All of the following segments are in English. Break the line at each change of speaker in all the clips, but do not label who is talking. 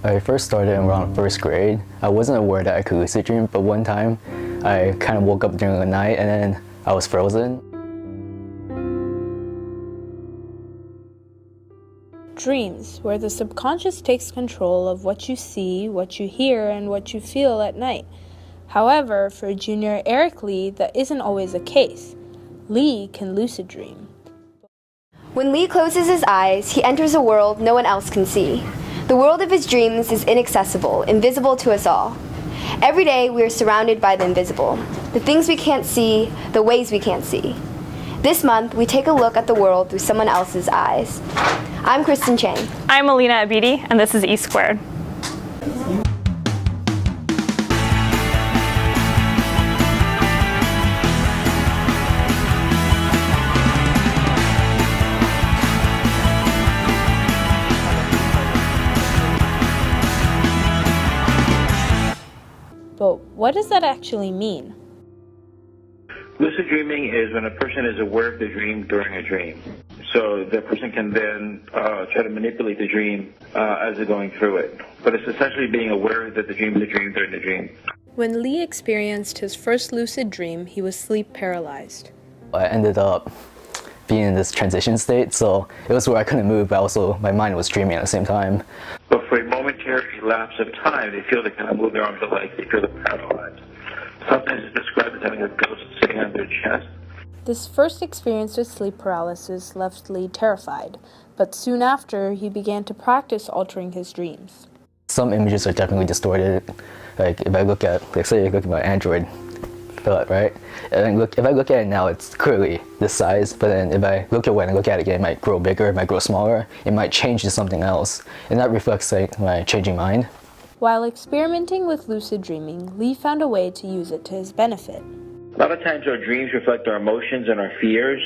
I first started around first grade. I wasn't aware that I could lucid dream, but one time I kind of woke up during the night and then I was frozen.
Dreams, where the subconscious takes control of what you see, what you hear, and what you feel at night. However, for junior Eric Lee, that isn't always the case. Lee can lucid dream.
When Lee closes his eyes, he enters a world no one else can see. The world of his dreams is inaccessible, invisible to us all. Every day we are surrounded by the invisible, the things we can't see, the ways we can't see. This month, we take a look at the world through someone else's eyes. I'm Kristen Chang.
I'm Alina Abidi, and this is E Squared.
But what does that actually mean?
Lucid dreaming is when a person is aware of the dream during a dream. So the person can then try to manipulate the dream as they're going through it. But it's essentially being aware that the dream is a dream during the dream. When
Lee experienced his first lucid dream, he was sleep paralyzed.
I ended up being in this transition state, so it was where I couldn't move, but also my mind was dreaming at the same time.
But for a momentary lapse of time, they feel they kind of move their arms or legs, they feel they're paralyzed. Sometimes it's described as having a ghost sitting on their chest.
This first experience with sleep paralysis left Lee terrified, but soon after, he began to practice altering his dreams.
Some images are definitely distorted. Like if I look at, like say I look at my Android, right? And if I look at it now, it's clearly this size, but then if I look at when I look at it again, it might grow bigger, it might grow smaller, it might change to something else. And that reflects like my changing mind.
While experimenting with lucid dreaming, Lee found a way to use it to his benefit.
A lot of times our dreams reflect our emotions and our fears,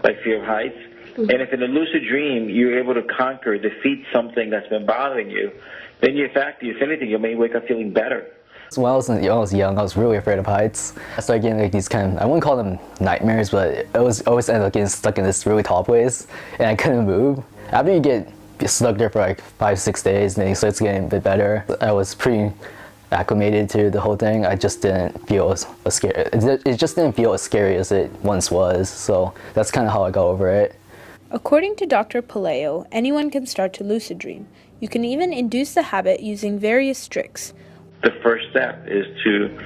like fear of heights. And if in a lucid dream you're able to conquer, defeat something that's been bothering you, then in fact, if anything, you may wake up feeling better.
So when I was young, I was really afraid of heights. I started getting like these I wouldn't call them nightmares, but it was always ended up getting stuck in this really tall place, and I couldn't move. After you get stuck there for like 5-6 days, and then it starts getting a bit better. I was pretty acclimated to the whole thing. I just didn't feel as scary. It just didn't feel as scary as it once was. So that's kind of how I got over it.
According to Dr. Palayo, anyone can start to lucid dream. You can even induce the habit using various tricks.
The first step is to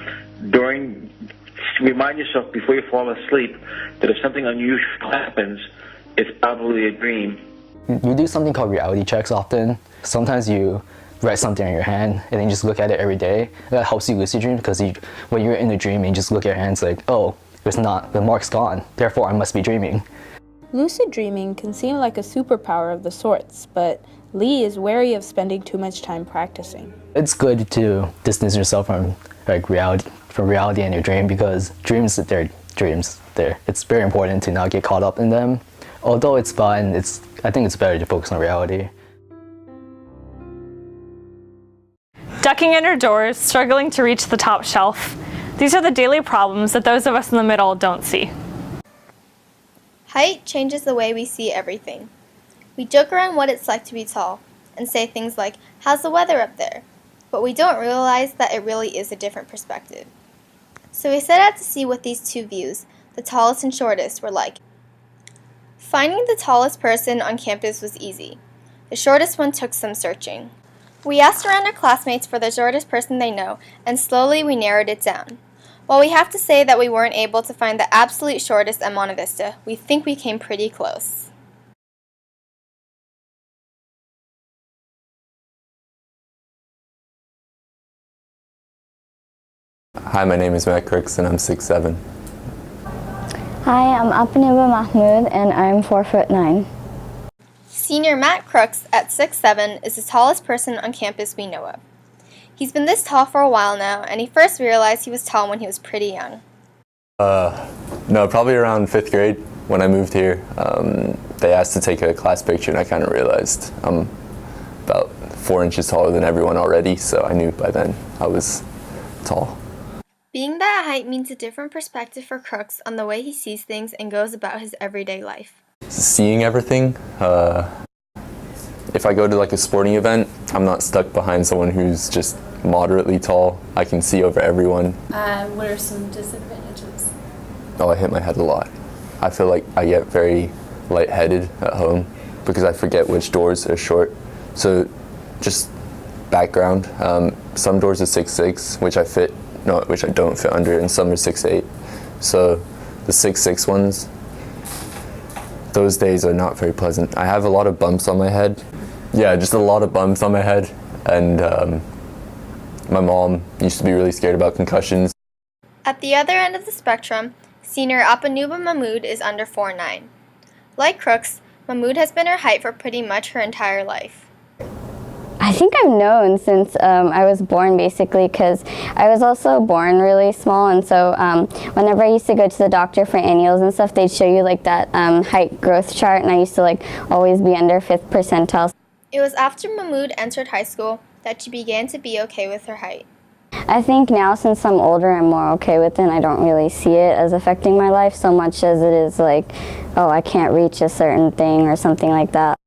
remind yourself before you fall asleep that if something unusual happens, it's probably a dream.
You do something called reality checks often. Sometimes you write something on your hand and then you just look at it every day. That helps you lucid dream because when you're in a dream and you just look at your hands like, oh, the mark's gone, therefore I must be dreaming.
Lucid dreaming can seem like a superpower of the sorts, but Lee is wary of spending too much time practicing.
It's good to distance yourself from reality and your dream, because dreams, they're dreams. It's very important to not get caught up in them. Although it's fun, I think it's better to focus on reality.
Ducking under doors, struggling to reach the top shelf. These are the daily problems that those of us in the middle don't see.
Height changes the way we see everything. We joke around what it's like to be tall and say things like, "How's the weather up there?" But we don't realize that it really is a different perspective. So we set out to see what these two views, the tallest and shortest, were like. Finding the tallest person on campus was easy. The shortest one took some searching. We asked around our classmates for the shortest person they know, and slowly we narrowed it down. While we have to say that we weren't able to find the absolute shortest at Monte Vista, we think we came pretty close.
Hi, my name is Matt Crooks and I'm 6'7".
Hi, I'm Apaniba Mahmood and I'm 4'9".
Senior Matt Crooks at 6'7" is the tallest person on campus we know of. He's been this tall for a while now, and he first realized he was tall when he was pretty young.
No, probably around 5th grade when I moved here. They asked to take a class picture and I kind of realized I'm about 4 inches taller than everyone already, so I knew by then I was tall.
Being that height means a different perspective for Crooks on the way he sees things and goes about his everyday life.
Seeing everything, if I go to like a sporting event, I'm not stuck behind someone who's just moderately tall. I can see over everyone.
What are some disadvantages?
Oh, I hit my head a lot. I feel like I get very lightheaded at home because I forget which doors are short. So just background, some doors are 6'6", which I don't fit under, and some are 6'8". So the 6'6" ones, those days are not very pleasant. I have a lot of bumps on my head. Yeah, just a lot of bumps on my head. And my mom used to be really scared about concussions.
At the other end of the spectrum, senior Apanuba Mahmood is under 4'9". Like Crooks, Mahmood has been her height for pretty much her entire life.
I think I've known since I was born, basically, because I was also born really small, and so whenever I used to go to the doctor for annuals and stuff, they'd show you like that height growth chart, and I used to like always be under 5th percentile.
It was after Mahmood entered high school that she began to be okay with her height.
I think now, since I'm older, I'm more okay with it, and I don't really see it as affecting my life so much as it is like, oh, I can't reach a certain thing or something like that.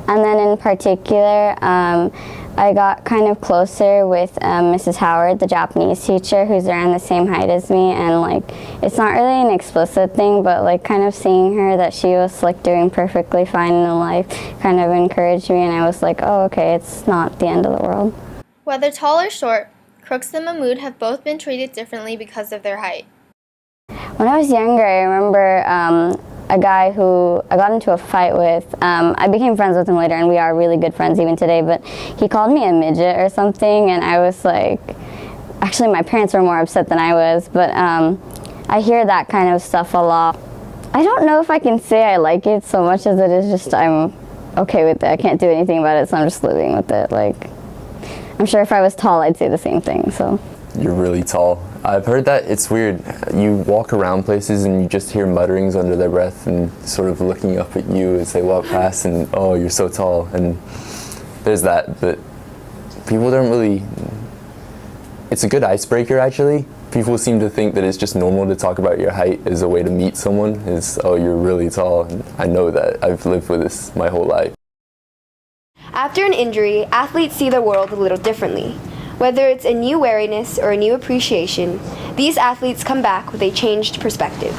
And then in particular, I got kind of closer with Mrs. Howard, the Japanese teacher, who's around the same height as me, and like, it's not really an explicit thing, but like kind of seeing her that she was like doing perfectly fine in life kind of encouraged me, and I was like, oh, okay, it's not the end of the world.
Whether tall or short, Crooks and Mahmood have both been treated differently because of their height.
When I was younger, I remember a guy who I got into a fight with. I became friends with him later, and we are really good friends even today, but he called me a midget or something, and I was like, actually my parents were more upset than I was, but I hear that kind of stuff a lot. I don't know if I can say I like it so much as it is just I'm okay with it. I can't do anything about it, so I'm just living with it. Like, I'm sure if I was tall, I'd say the same thing, so.
You're really tall. I've heard that it's weird. You walk around places and you just hear mutterings under their breath and sort of looking up at you as they walk past, and oh, you're so tall. And there's that, but people don't really, it's a good icebreaker actually. People seem to think that it's just normal to talk about your height as a way to meet someone, is, oh, you're really tall. And I know that. I've lived with this my whole life.
After an injury, athletes see the world a little differently. Whether it's a new wariness or a new appreciation, these athletes come back with a changed perspective.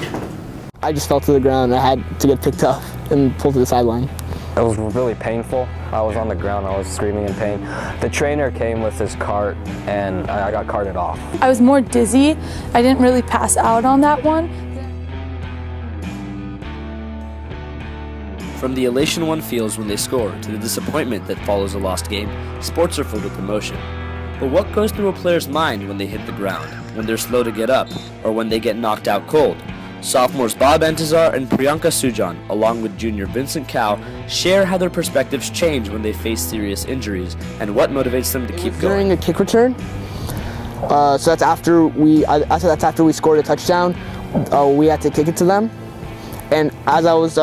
I just fell to the ground. I had to get picked up and pulled to the sideline.
It was really painful. I was on the ground, I was screaming in pain. The trainer came with his cart and I got carted off.
I was more dizzy. I didn't really pass out on that one.
From the elation one feels when they score to the disappointment that follows a lost game, sports are filled with emotion. But what goes through a player's mind when they hit the ground, when they're slow to get up, or when they get knocked out cold? Sophomores Bob Antizar and Priyanka Sujan, along with junior Vincent Cow, share how their perspectives change when they face serious injuries and what motivates them to keep going.
During a kick return, so that's after we scored a touchdown, we had to kick it to them. And as I was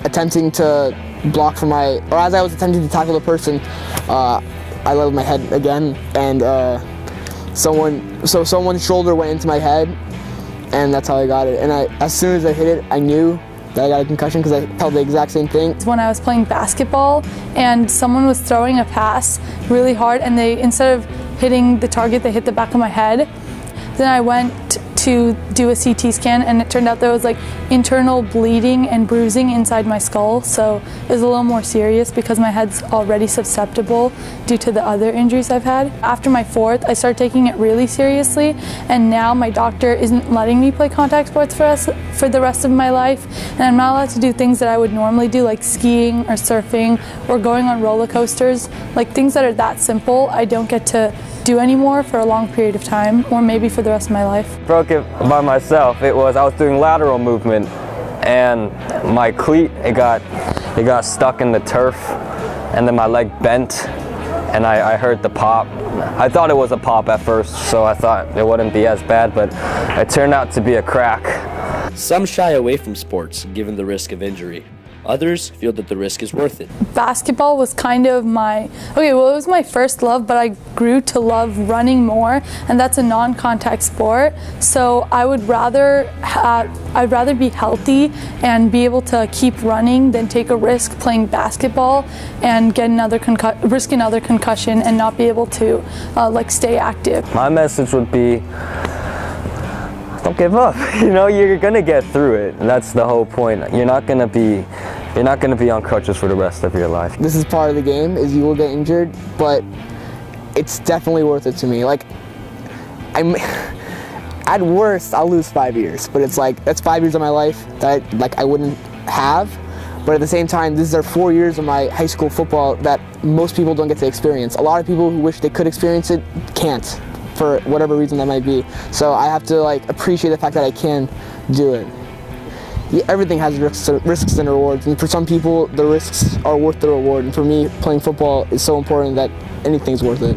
attempting to tackle the person, I leveled my head again, and someone's shoulder went into my head, and that's how I got it. And as soon as I hit it, I knew that I got a concussion because I felt the exact same thing.
When I was playing basketball and someone was throwing a pass really hard, and they, instead of hitting the target, they hit the back of my head. Then I went to do a CT scan, and it turned out there was like internal bleeding and bruising inside my skull, so it was a little more serious because my head's already susceptible due to the other injuries I've had. After my 4th, I started taking it really seriously, and now my doctor isn't letting me play contact sports for the rest of my life, and I'm not allowed to do things that I would normally do, like skiing or surfing or going on roller coasters. Like things that are that simple, I don't get to do anymore for a long period of time, or maybe for the rest of my life.
Broke it by myself. I was doing lateral movement, and my cleat, it got stuck in the turf, and then my leg bent, and I heard the pop. I thought it was a pop at first, so I thought it wouldn't be as bad, but it turned out to be a crack.
Some shy away from sports given the risk of injury. Others feel that the risk is worth it.
Basketball was kind of it was my first love, but I grew to love running more, and that's a non-contact sport. So I'd rather be healthy and be able to keep running than take a risk playing basketball and get risk another concussion and not be able to stay active.
My message would be, don't give up. You're gonna get through it. And that's the whole point. You're not gonna be on crutches for the rest of your life.
This is part of the game, is you will get injured, but it's definitely worth it to me. At worst, I'll lose 5 years, but it's that's 5 years of my life that I wouldn't have. But at the same time, these are 4 years of my high school football that most people don't get to experience. A lot of people who wish they could experience it can't, for whatever reason that might be. So I have to appreciate the fact that I can do it. Everything has risks and rewards, and for some people the risks are worth the reward, and for me playing football is so important that anything's worth it.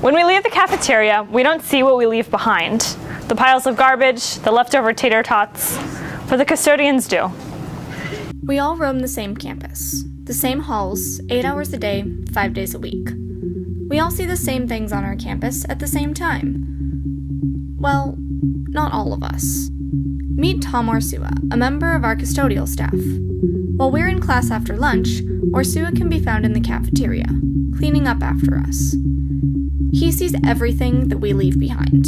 When we leave the cafeteria, we don't see what we leave behind. The piles of garbage, the leftover tater tots, but the custodians do.
We all roam the same campus, the same halls, 8 hours a day, 5 days a week. We all see the same things on our campus at the same time. Well, not all of us. Meet Tom Orsua, a member of our custodial staff. While we're in class after lunch, Orsua can be found in the cafeteria, cleaning up after us. He sees everything that we leave behind,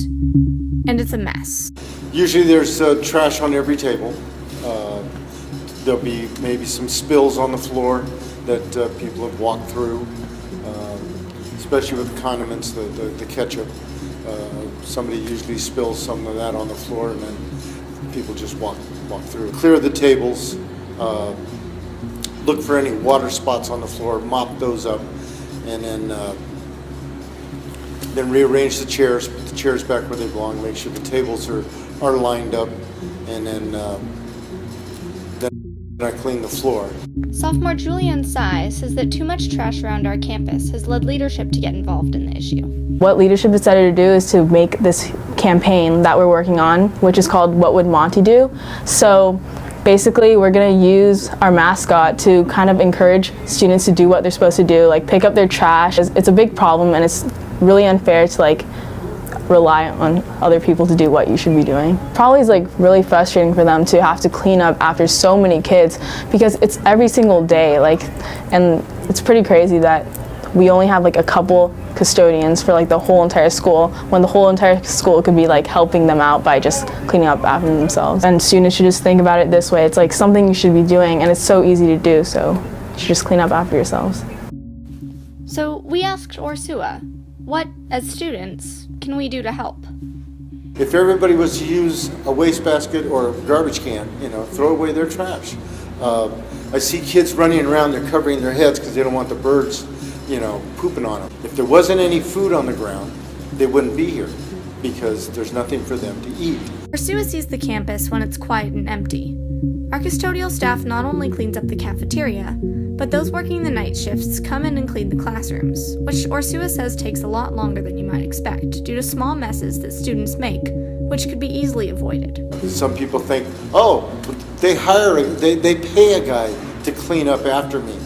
and it's a mess.
Usually there's trash on every table. There'll be maybe some spills on the floor that people have walked through, especially with the condiments, the ketchup. Somebody usually spills some of that on the floor, and then people just walk through. Clear the tables, look for any water spots on the floor, mop those up, and then rearrange the chairs, put the chairs back where they belong, make sure the tables are lined up, and then I clean the floor.
Sophomore Julian Tsai says that too much trash around our campus has led leadership to get involved in the issue.
What leadership decided to do is to make this campaign that we're working on, which is called What Would Monty Do? So basically we're going to use our mascot to kind of encourage students to do what they're supposed to do, like pick up their trash. It's a big problem, and it's really unfair to rely on other people to do what you should be doing. Probably is really frustrating for them to have to clean up after so many kids, because it's every single day, and it's pretty crazy that we only have a couple custodians for the whole entire school, when the whole entire school could be helping them out by just cleaning up after themselves. And students should just think about it this way. It's something you should be doing, and it's so easy to do, so you should just clean up after yourselves.
So we asked Orsua, what, as students, can we do to help?
If everybody was to use a wastebasket or a garbage can, throw away their trash. I see kids running around, they're covering their heads because they don't want the birds, pooping on them. If there wasn't any food on the ground, they wouldn't be here because there's nothing for them to eat.
Orsua sees the campus when it's quiet and empty. Our custodial staff not only cleans up the cafeteria, but those working the night shifts come in and clean the classrooms, which Orsua says takes a lot longer than you might expect due to small messes that students make, which could be easily avoided.
Some people think, they pay a guy to clean up after me.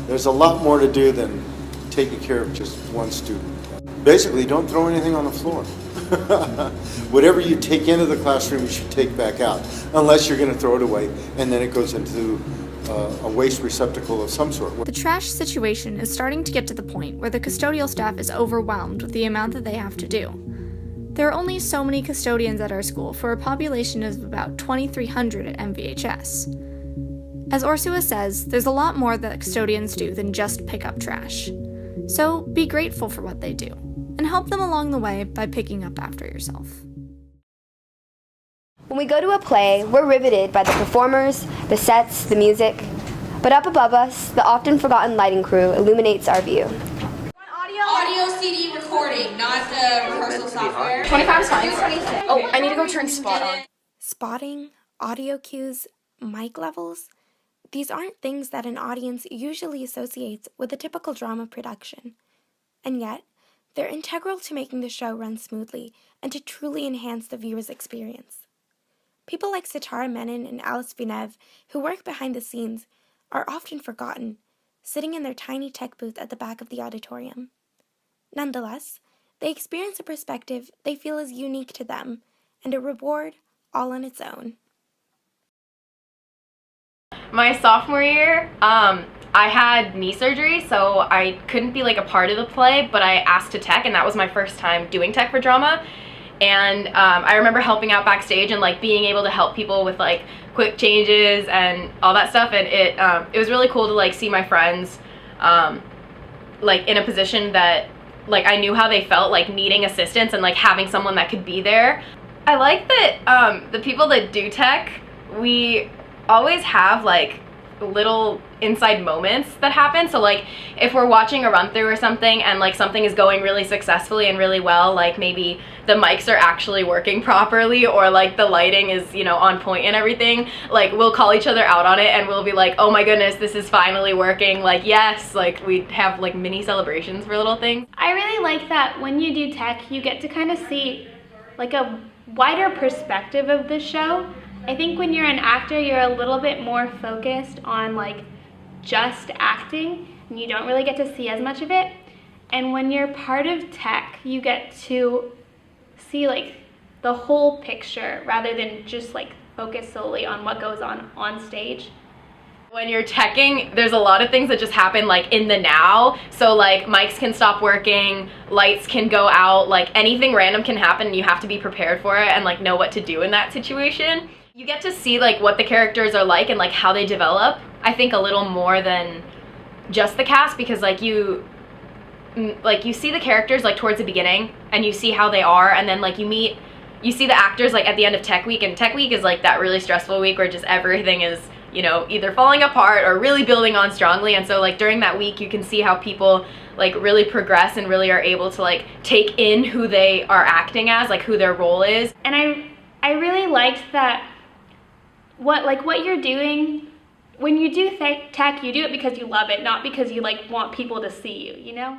There's a lot more to do than taking care of just one student. Basically, don't throw anything on the floor. Whatever you take into the classroom, you should take back out, unless you're going to throw it away, and then it goes into a waste receptacle of some sort.
The trash situation is starting to get to the point where the custodial staff is overwhelmed with the amount that they have to do. There are only so many custodians at our school for a population of about 2,300 at MVHS. As Orsua says, there's a lot more that custodians do than just pick up trash. So be grateful for what they do, and help them along the way by picking up after yourself.
When we go to a play, we're riveted by the performers, the sets, the music. But up above us, the often forgotten lighting crew illuminates our view.
Audio CD recording, not the rehearsal software.
25 is fine. Oh, I need to go turn spot on.
Spotting, audio cues, mic levels, these aren't things that an audience usually associates with a typical drama production. And yet, they're integral to making the show run smoothly and to truly enhance the viewer's experience. People like Sitara Menon and Alice Vinev, who work behind the scenes, are often forgotten, sitting in their tiny tech booth at the back of the auditorium. Nonetheless, they experience a perspective they feel is unique to them, and a reward all on its own.
My sophomore year, I had knee surgery, so I couldn't be like a part of the play, but I asked to tech, and that was my first time doing tech for drama. And I remember helping out backstage and like being able to help people with like quick changes and all that stuff. And it was really cool to like see my friends like in a position that like I knew how they felt, like needing assistance and like having someone that could be there. I like that the people that do tech, we always have like little inside moments that happen. So like if we're watching a run through or something and like something is going really successfully and really well, like maybe the mics are actually working properly or like the lighting is, you know, on point and everything, like we'll call each other out on it and we'll be like, oh my goodness, this is finally working, like yes, like we have like mini celebrations for little things.
I really like that when you do tech, you get to kind of see like a wider perspective of the show. I think when you're an actor, you're a little bit more focused on like just acting and you don't really get to see as much of it. And when you're part of tech, you get to see like the whole picture rather than just like focus solely on what goes on stage.
When you're teching, there's a lot of things that just happen like in the now. So like mics can stop working, lights can go out, like anything random can happen and you have to be prepared for it and like know what to do in that situation. You get to see like what the characters are like and like how they develop, I think a little more than just the cast, because like you see the characters like towards the beginning and you see how they are, and then like you see the actors like at the end of tech week, and tech week is like that really stressful week where just everything is, you know, either falling apart or really building on strongly. And so like during that week you can see how people like really progress and really are able to like take in who they are acting as, like who their role is.
And I really liked that what you're doing when you do tech, you do it because you love it, not because you like want people to see you, you know?